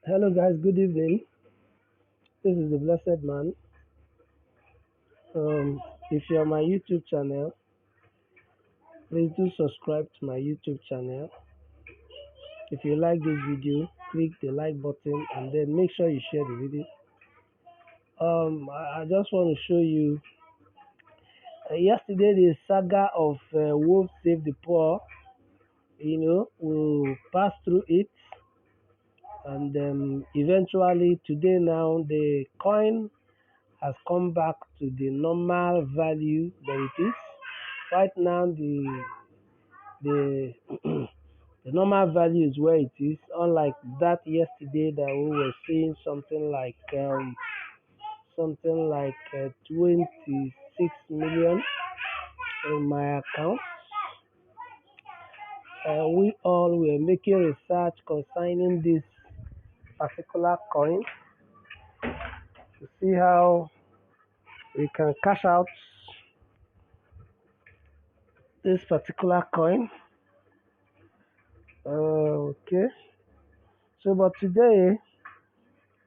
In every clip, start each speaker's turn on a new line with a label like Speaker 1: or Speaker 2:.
Speaker 1: Hello guys, good evening. This is the Blessed Man. If you're my YouTube channel, please do subscribe to my YouTube channel. If you like this video, click the like button and then make sure you share the video. I just want to show you. Yesterday, the saga of Wolf Save the Poor. We'll pass through it, and eventually today now the coin has come back to the normal value that it is. Right now, the the normal value is where it is, unlike that yesterday that we were seeing something like 26 million in my account. We all were making research concerning this particular coin to see how we can cash out this particular coin. Okay, so but today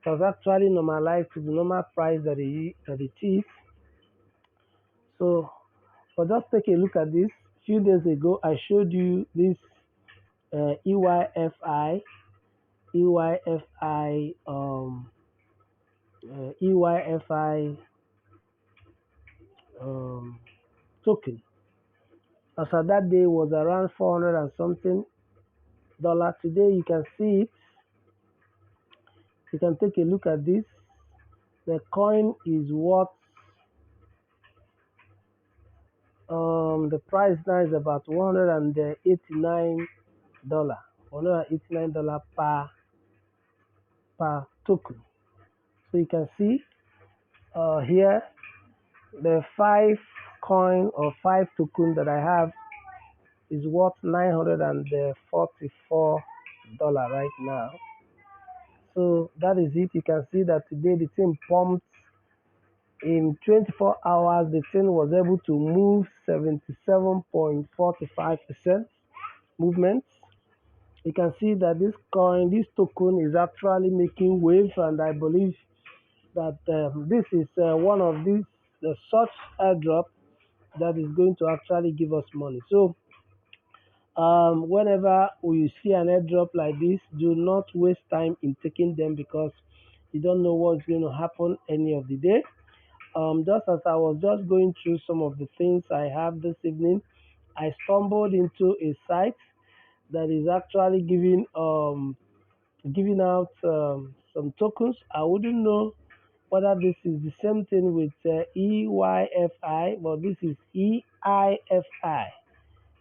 Speaker 1: it was actually normalized to the normal price that it is. So, but just take a look at this. A few days ago, I showed you this EYFI, EYFI token. As of that day was around 400 and something dollar. Today you can see it. You can take a look at this. The coin is worth the price now is about $189, $189 per token. So you can see here the 5 coin or 5 token that I have is worth $944 right now. So that is it. You can see that today the thing pumped in 24 hours. The thing was able to move 77.45% movement. You can see that this token is actually making waves, and I believe that this is one of these such airdrop that is going to actually give us money. So whenever you see an airdrop like this, do not waste time in taking them because you don't know what's going to happen any of the day. Just as I was just going through some of the things I have this evening, I stumbled into a site that is actually giving out some tokens. I wouldn't know whether this is the same thing with EYFI, but this is EIFI,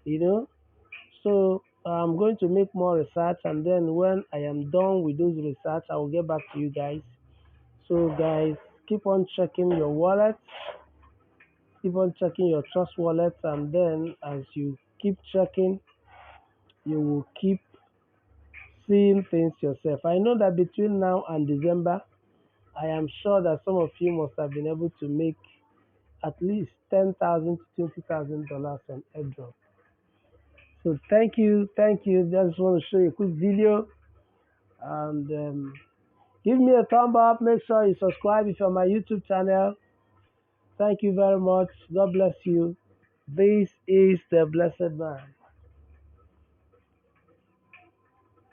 Speaker 1: you know. So I'm going to make more research, and then when I am done with those research, I will get back to you guys. So guys, keep on checking your wallet, keep on checking your trust wallet, and then as you keep checking, you will keep seeing things yourself. I know that between now and December, I am sure that some of you must have been able to make at least $10,000 to $20,000 on airdrop. So thank you. Just want to show you a quick video, and give me a thumb up. Make sure you subscribe if you're on my YouTube channel. Thank you very much. God bless you. This is the Blessed Man.